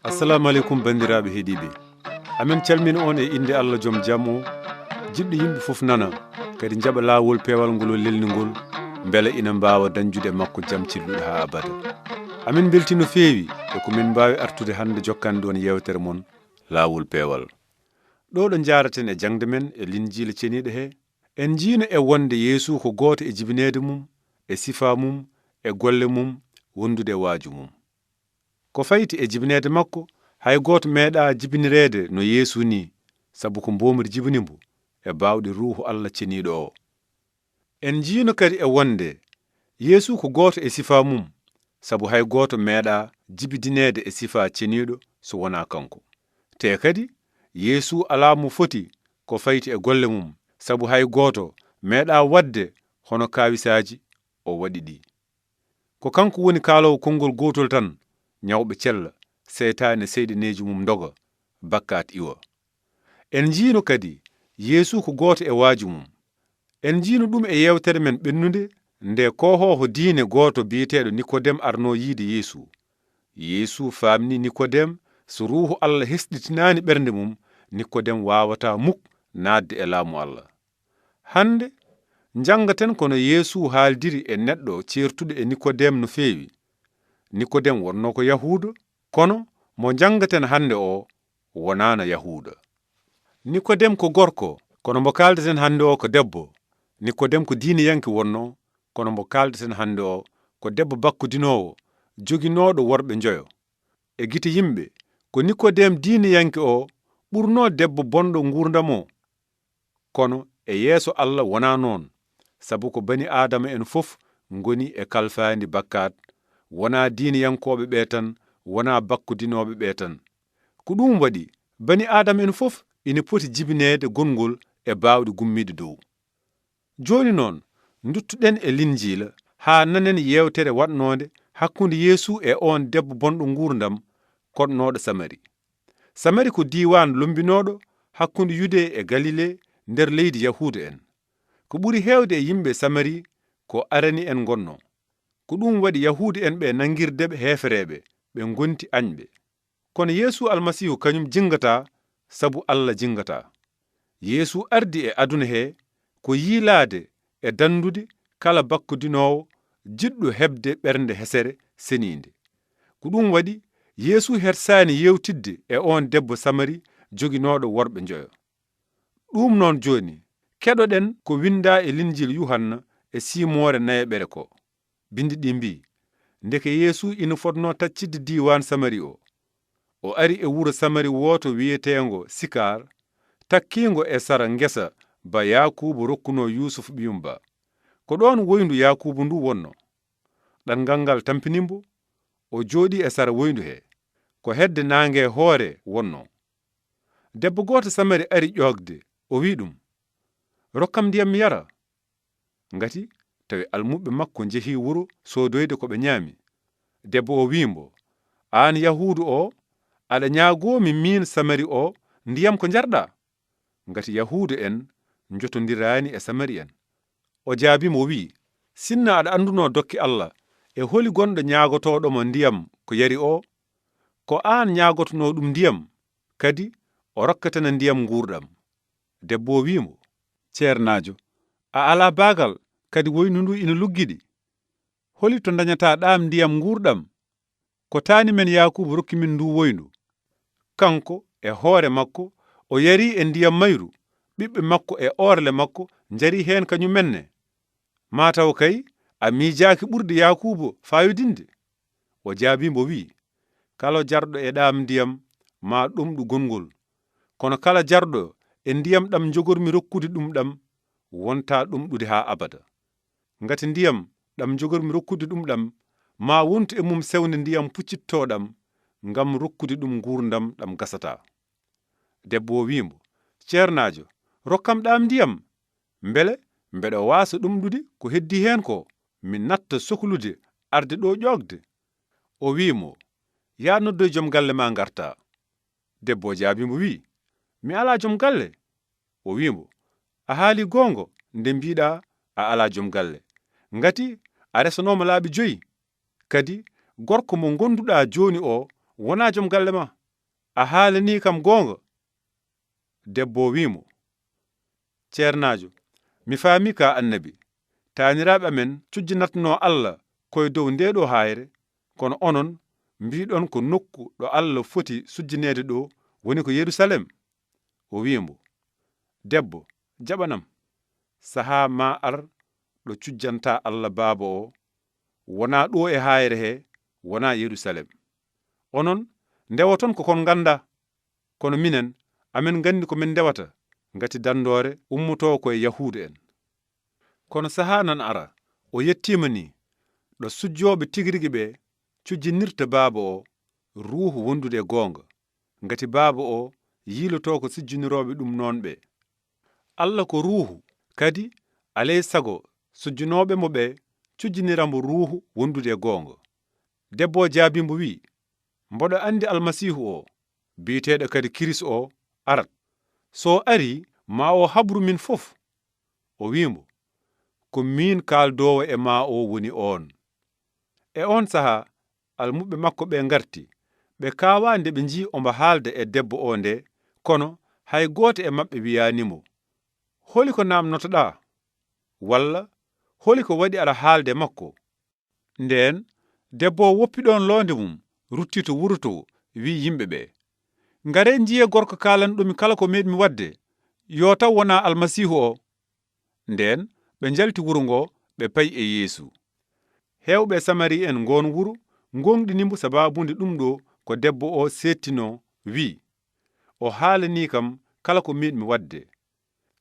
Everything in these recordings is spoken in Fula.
Assalamu alaikum bandiraɓe heeɗiɓe, amin calmina on e inde Allah joom jammo jiɗɗo yimɓe fof nana kadi jaɓa lawol peewal ngol lelnigol beele ina mbawa dañjude makko jaam cilluɗo ha abada. Amin belti no feewi e ko min mbawi artude hande jokkande on yewtere mon lawol peewal. Ɗo ɗo jaraten e jangde men e linjila ceniɗo he en jiino e wonde Yeesu ko goto e jibinede mum e sifa mum e golle mum wondude e waaju mum. Ko fayti e jibinede makko hay goto meeɗa jibinirede no Yeesu ni sabu ko mbomri jibinimbo e bawɗe ruuhu Allah ceniɗo o. En jiino kadi e wonde Yeesu ko goto e sifa mum sabu hay goto meeɗa jibidinede e sifa ceniɗo so wona kanko. Te kadi Yeesu ala mo foti ko fayti e golle mum sabu hay goto meeɗa wadde hono kawisaji o waɗi ɗi. Ko kanko woni kaalowo konngol gotol tan ñawɓe cella seytaane seyɗineji mum doga bakkat iwa. En jiino kadi Yeesu ko goto e waaju mum. En jiino ɗum e yewtere men ɓennude nde kohoho diine goto biyeteɗo Nikodem arno yiide Yeesu. Yeesu famni Nikodem so ruuhu Allah hesɗitinani ɓernde mum Nikodem wawata muk nadde e laamu Allah. Hande jangaten kono Yeesu haaldiri e neɗɗo certuɗo e Nikodem no feewi. Nikodem wonno ko Yahuuda kono mo jangaten hande o wonana Yahuuda. Nikodem ko gorko kono mo kaldeten hande o ko debbo. Nikodem ko diiniyanke wonno kono mo kaldeten hande o ko debbo bakkudinowo joginoɗo worɓe njoyo. E gite yimɓe ko Nikodem diiniyanke o ɓurno debbo bonɗo gurdam o. Kono e yeeso Allah wona noon sabu ko bani Adama en fof ngoni e kalfandi bakkat wona diiniyankoɓe ɓe tan wona bakkudinoɓe ɓe tan. Ko ɗum waɗi bani Adama en fof ina poti jibinede gongol e bawɗe gummide dow. Joni noon duttuɗen e linjila ha nanen yewtere watnode hakkunde Yeesu e on debbo bonɗo gurdam koɗnoɗo Samari. Samari ko diwan lombinoɗo hakkunde Yude e Galile nder leydi Yahuda en. Ko ɓuri hewde e yimɓe Samari ko arani en gonno. Ko ɗum waɗi Yahuda en ɓe nangirdeɓe hefereɓe ɓe gonti añɓe. Kono Yeesu almasihu kañum jingata sabu Allah jingata. Yeesu ardi e aduna he ko yiilade e dandude kala bakkudinowo jiɗɗo hebde ɓernde hesere seninde. Ko ɗum waɗi Yeesu hersani yewtidde e on debbo Samari joginoɗo worɓe njoyo. Ɗum noon joni keɗoɗen ko winda e linjil Yuhanna e simore nayeɓere ko. Bindi ɗi mbi ndeke Yeesu ina fotno taccidde diwan Samari o. O ari e wuro Samari woto wiyetengo Sikar takkingo e sara ngesa ba Yakubu rokkuno Yusuf ɓiyum ba. Ko ɗon woyndu Yakubu ndu wonno. Ɗanngal ngal tampinimbo o jooɗi e sara woyndu he ko hedde nange hoore wonno. Debbo goto Samari ari ƴogde o wi ɗum rokkam ndiyam mi yara. Ngati tawi almuɓe makko jehi wuro sodoyde ko ɓe ñaami. Debbo o wimbo an Yahudu o aɗa ñaagomi min Samari o ndiyam ko jarɗa. Ngati Yahudu en jotodirani e Samari en. O jaabimo wi sinna aɗa anduno dokke Allah e holi gonɗo ñaagotoɗomo ndiyam ko yari o ko an ñaagotono ɗum ndiyam kadi o rokkatana ndiyam gurdam. Debbo o wimo ceernajo a ala bagal kadi woynu ndu ina luggiɗi. Holi to dañata ɗam ndiyam gurdam ko tani men Yakubu rokki min ndu woynu. Kanko e hoore makko o yari e ndiyam mayru ɓiɓɓe makko e orle makko jari hen kañumenne. Mataw kay a miijaki ɓurde Yakubu fayodinde. O jaabimo wi kala jarɗo e ɗam ndiyam ma ɗumɗu gongol kono kala jarɗo e ndiyam ɗam jogormi rokkude ɗum ɗam wonta ɗumɗude ha abada. Ngati ndiyam ɗam jogormi rokkude ɗum ɗam ma wontu e mum sewnde ndiyam puccittoɗam ngam rokkude ɗum gurdam ɗam gasata. Debbo o wimo ceernajo rokkam ɗam ndiyam mbele mbeɗa wasa ɗumɗude ko heddi hen ko mi natta sohlude arde ɗo ƴogde. O wimo ya noddoy joom galle ma garta. Debbo jaabimo wi mi ala joom galle. O wimo a haali gongo nde mbiɗa a ala joom galle, ngati a resanooma laaɓi 5 kadi gorko mo gonduɗa joni o wona joom galle ma. A haalani kam goonga? Debbo wimo, ceernajo, mi faami ka annabi, taaniraaɓe amen cujjinatno Allah koye dow ndeɗo hayre, kono onon mbiɗon ko nokku ɗo Allah foti sujjineede ɗo woni ko Yerusalem. O wimo, debbo jaɓanam, saha ma ar ɗo cujjanta Allah baaba o wona ɗo e hayre he, wona Yerusalem. Onon ndewoton ko kon ganda, kono minen amen gandi ko min ndewata, ngati dandore ummuto koye Yahuda en. Kono saha nan ara o yettima ni ɗo sujjoɓe tigirigi ɓe cujjinirta baaba o ruuhu wondude goonga, ngati baaba o yiiloto ko sujjiniroɓe ɗum noon ɓe. Allah ko ruuhu, kadi alay sago sujjunoɓe mo ɓe cujjiniramo ruuhu wondude goonga. Debbo jaabimbo wi, mboɗo andi almasihu o biyeteɗo kadi Kiris o arat. So ari ma o habru min fof. O wimo, ko min kaldowo e ma o woni on. E on saha almuɓe makko ɓe ngarti, ɓe kawa nde ɓe nji omo haalda e debbo o nde, kono hay gooto e maɓɓe wiyanimo, holi ko namnotoɗa? Walla holi ko waɗi aɗa haalde makko? Nden debbo o woppi ɗon loonde mum, rutti to wuro to, wi yimɓe ɓe, ngare njiye gorko kalanɗomi kala ko meɗmi wadde, yo taw wona almasihu o. Nden ɓe jalti wuro ngo, ɓe payi e Yeesu. Hewɓe Samari en ngon wuro gonɗinimo sababunde ɗum ɗo ko debbo o settino, wi, o haalani kam kala ko meɗmi wadde.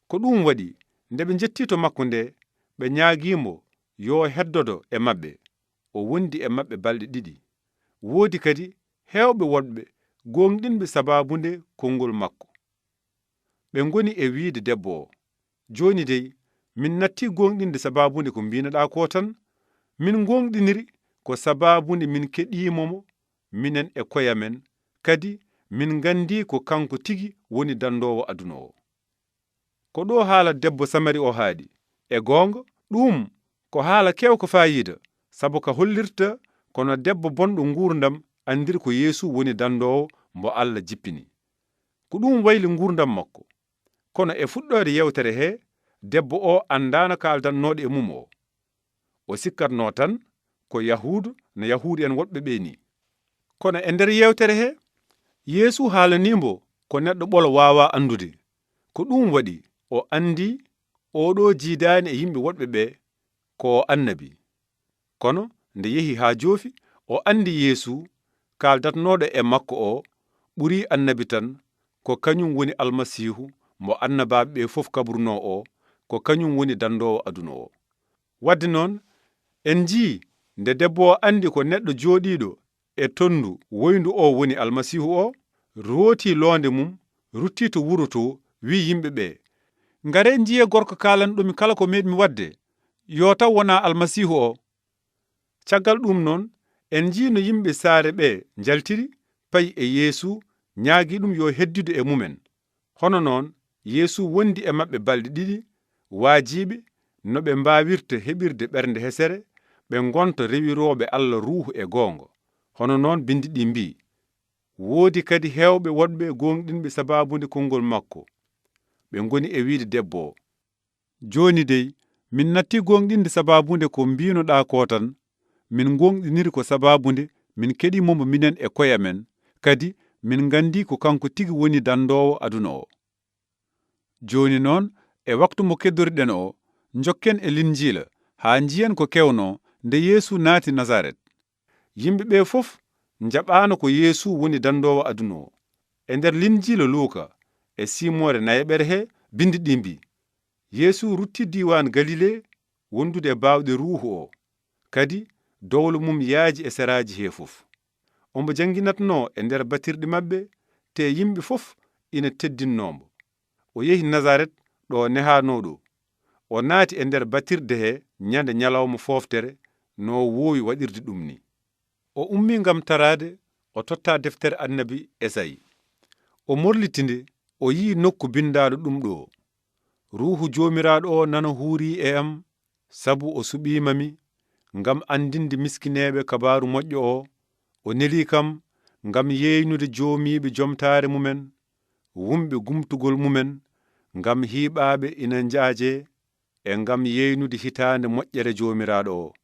Ko ɗum waɗi nde ɓe jetti to makko nde, ɓe ñaagimo yo heddodo e maɓɓe. O wondi e maɓɓe balɗe 2. Woodi kadi hewɓe wodɓe gonɗinɓe sababunde konngol makko. Ɓe ngoni e wiide debbo o, joni dey min natti gonɗinde sababunde ko mbinoɗa ko tan. Min gonɗiniri ko sababunde min keɗimomo minen e koyamen, kadi min gandi ko kanko tigi woni dandowo aduna o. Ko ɗo haala debbo Samari o haaɗi. E goonga ɗum ko haala kewko fayida, sabu ka hollirta kono debbo bonɗo gurdam andiri ko Yeesu woni dandowo mbo Allah jippini. Ko ɗum wayli gurdam makko. Kono e fuɗɗode yewtere he, debbo o andano kaldannoɗo e mum o. O sikkatno tan ko Yahudu no Yahudi en woɗɓe ɓe ni. Kono e nder yewtere he, Yeesu haalanimbo ko neɗɗo ɓolo wawa andude. Ko ɗum waɗi o andi oɗo jiidani e yimɓe woɗɓe ɓe ko annabi. Kono nde yehi ha joofi, o andi Yeesu kaldatnoɗo e makko o ɓuri annabi tan, ko kañum woni almasihu mo annabaɓe ɓe fof kaburno o, ko kañum woni dandowo aduna o. Wadde noon en ji nde debbo o andi ko neɗɗo joɗiɗo e tondu woyndu o woni almasihu o, rooti londe mum, rutti to wuro to, wi yimɓe ɓe, ngare njiye gorko kalanɗomi kala ko meɗmi wadde, yo taw wona almasihu o. Caggal ɗum noon en ji no yimɓe saare ɓe jaltiri payi e Yeesu, ñaagi ɗum yo heddidu e mumen. Hono noon Yeesu wondi e maɓɓe balɗe 2, waajiɓe no ɓe mbawirta heɓirde ɓernde hesere, ɓe gonta rewiroɓe Allah ruuhu e goonga. Hono noon bindi ɗi mbi, woodi kadi hewɓe wodɓe gonɗinɓe sababunde konngol makko. Ɓe ngoni e wiide debbo o, joni dey min natti gonɗinde sababunde ko mbinoɗa ko tan, min gonɗiniri ko sababunde min keɗimomo minen e koyamen, kadi min gandi ko kanko tigi woni dandowo aduna o. Joni noon e waktu mo keddoriɗen o, jokken e Linjila ha jiyen ko kewno nde Yeesu naati Nazaret. Yimɓe ɓe fof jaɓano ko Yeesu woni dandowo aduna o. E nder Linjila Luuka e simore nayeɓere he, bindi ɗi mbi, Yeesu rutti diwan Galile wondude bawɗe ruuhu o, kadi dowlo mum yaaji e seraji he fof. Omo janginatno e nder batirɗe maɓɓe, te yimɓe fof ina teddinnomo. O yehi Nazaret ɗo nehano ɗo. O naati e nder batirde he ñande ñalawma foftere, no woowi waɗirde ɗum ni. O ummi ngam tarade, o totta deftere annabi Esayi. O morlitinde, o yi nokku bindaɗo ɗum ɗo, ruuhu joomiraaɗo o nana huuri e am sabu o suɓiimami ngam andinde miskineeɓe kabaaru moƴƴo o nelii kam ngam yeynude joomiiɓe jomtaare mumen wumɓe gumtugol mumen ngam hiiɓaaɓe ina njaaje e ngam yeynude hitaande moƴƴere joomiraaɗo o.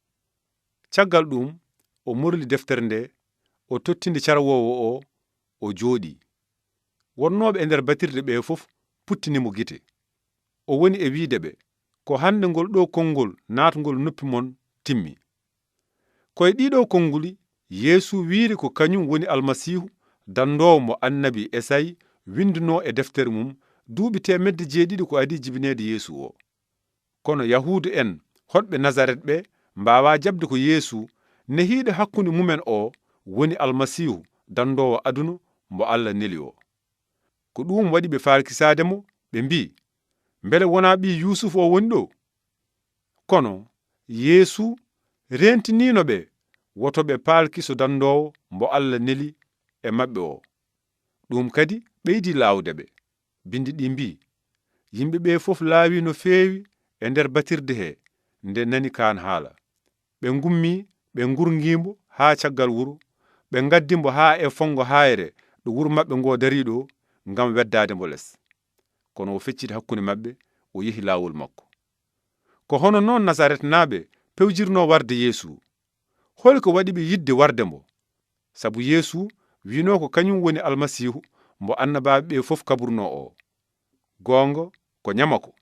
Caggal ɗum o morli deftere nde o tottinde carwoowo o jooɗi. Wonnooɓe e nder batirde ɓe fof puttinimo gite. O woni e wiide ɓe ko hande ngol ɗo konngol naatgol noppi mon timmi. Koye ɗiɗo konnguli Yeesu wiiri ko kañum woni almasihu dandoowo mo annabi Esayi winduno e deftere mum duuɓi 700 ko adi jibineede Yeesu o. Kono Yahuudu en hoɗɓe Nazaret ɓe mbaawa jabde ko Yeesu nehiiɗo hakkunde mumen o woni almasihu dandoowo aduna mo Allah neli o. Ko ɗum waɗi ɓe farkisaade mo ɓe mbi mbele wona ɓi Yusufu o woni ɗo. Kono Yeesu rentinino ɓe woto ɓe paalkiso dandoowo mbo Allah neli e maɓɓe o. Ɗum kadi ɓeydi laawde ɓe. Bindi ɗi mbi yimɓe ɓe fof laawi no feewi e nder batirde he nde nani kaan haala. Ɓe ngummi ɓe ngurngimo haa caggal wuro ɓe ngaddimbo haa e fongo hayre ɗo wuro maɓɓe ngo dari ɗo ngam weddaade mbo les. Kono o fecciti hakkunde maɓɓe o yehi laawol makko. Ko hono noon Nasaret naaɓe pewjirno warde Yeesu. Holi ko waɗi ɓe yidde warde mbo? Sabu Yeesu wino ko kañum woni almasihu mbo annabaaɓe ɓe fof kaburno o. Goonga ko nyama ko.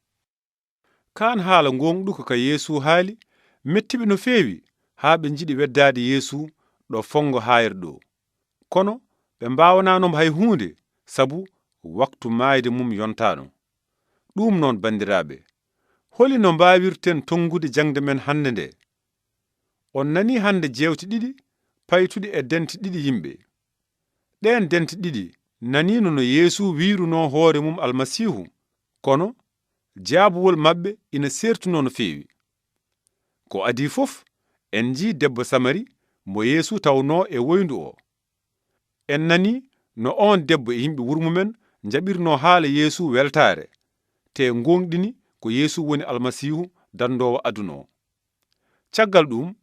Kaan haala gonɗuko ka Yeesu haali mettiɓe no feewi haa ɓe jiɗi weddaade Yeesu ɗo fongo hayre ɗo. Kono ɓe mbawananomo hay hunde sabu waktu maayde mum yontano. Ɗum noon bandiraaɓe, holi no mbawirten tongude jangde men hande nde. On nani hande jewte ɗiɗi paytuɗe e dente ɗiɗi yimɓe. Ɗen dente ɗiɗi nanino no Yeesu wiruno hoore mum almasihu, kono jaabuwol maɓɓe ina sertuno no feewi. Ko adi fof en ji debbo Samari mo Yeesu tawno e woyndu o. En nani no on debbo e yimɓe wurmumen jaɓirno haala Yeesu weltare te gonɗini ko Yeesu woni almasihu dandoowo aduna o. Caggal ɗum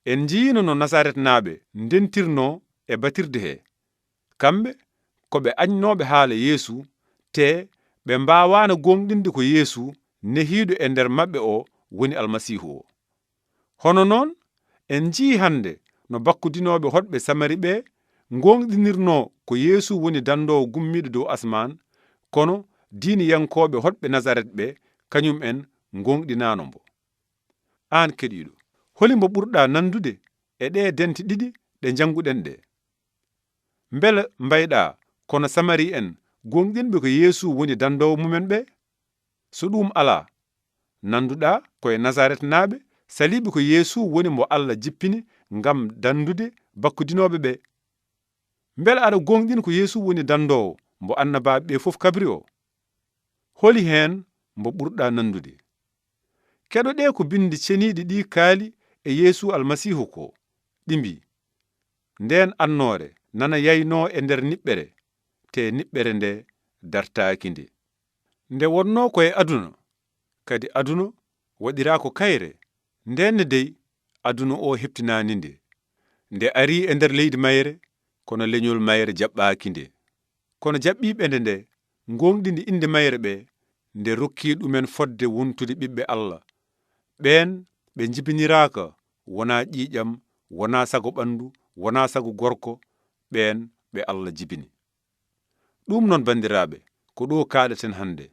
en jiino no Nasaret naaɓe ndentirno e batirde he. Kamɓe ko ɓe añnoɓe haala Yeesu te ɓe mbawano gonɗinde ko Yeesu nehiiɗo e nder maɓɓe o woni almasihu o. Hono noon en jii hande no bakkudinoɓe hoɗɓe Samari ɓe gonɗinirno ko Yeesu woni dandoowo gummiɗo dow asman, kono diiniyankoɓe hoɗɓe Nasaret ɓe kañum en gonɗinano mbo. An keɗiɗo, holi mbo ɓurɗa nandude e ɗe dente ɗiɗi ɗe janguɗen ɗe? Mbele mbayɗa kono Samari en gonɗinɓe ko Yeesu woni dandoowo mumen ɓe? So ɗum ala, nanduɗa koye Nasaret naaɓe saliɓe ko Yeesu woni mo Allah jippini ngam dandude bakkudinoɓe ɓe. Mbele aɗa gonɗini ko Yeesu woni dandoowo mbo annabaaɓe ɓe fof kabri o? Holi heen mbo ɓurɗa nandude? Keɗo ɗe ko bindi ceniiɗi ɗi kaali e Yeesu almasihu ko. Ɗi mbi nden annore nana yayno e nder niɓɓere te niɓɓere nde dartaaki nde. Nde wonno koye aduna kadi aduna waɗira ko kayre, ndenne dey aduna o heptinani nde. Nde ari e nder leydi mayre kono leñol mayre jaɓɓaaki nde. Kono jaɓɓiɓe nde gonɗinde inde mayre ɓe nde rokki ɗumen fodde wontude ɓiɓɓe Allah. Ɓen ɓe jibiniraka wona ƴiƴam, wona sago ɓandu, wona sago gorko, ɓen ɓe Allah jibini. Ɗum noon bandiraɓe, ko ɗo kaɗaten hande.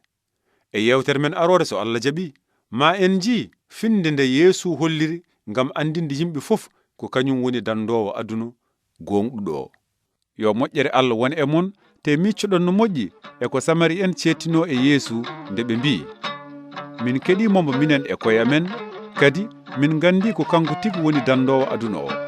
E yewtere men arore so Allah jaɓi, ma en ji finde nde Yeesu holliri ngam andinde yimɓe fof ko kañum woni dandoowo aduna gonɗuɗo o. Yo moƴƴere Allah won e mon te miccoɗon no moƴƴi e ko Samari en cettino e Yeesu nde ɓe mbi min keɗimomo minen e koye amen, kadi min gandi ko kanko tigi woni dandoowo aduna o.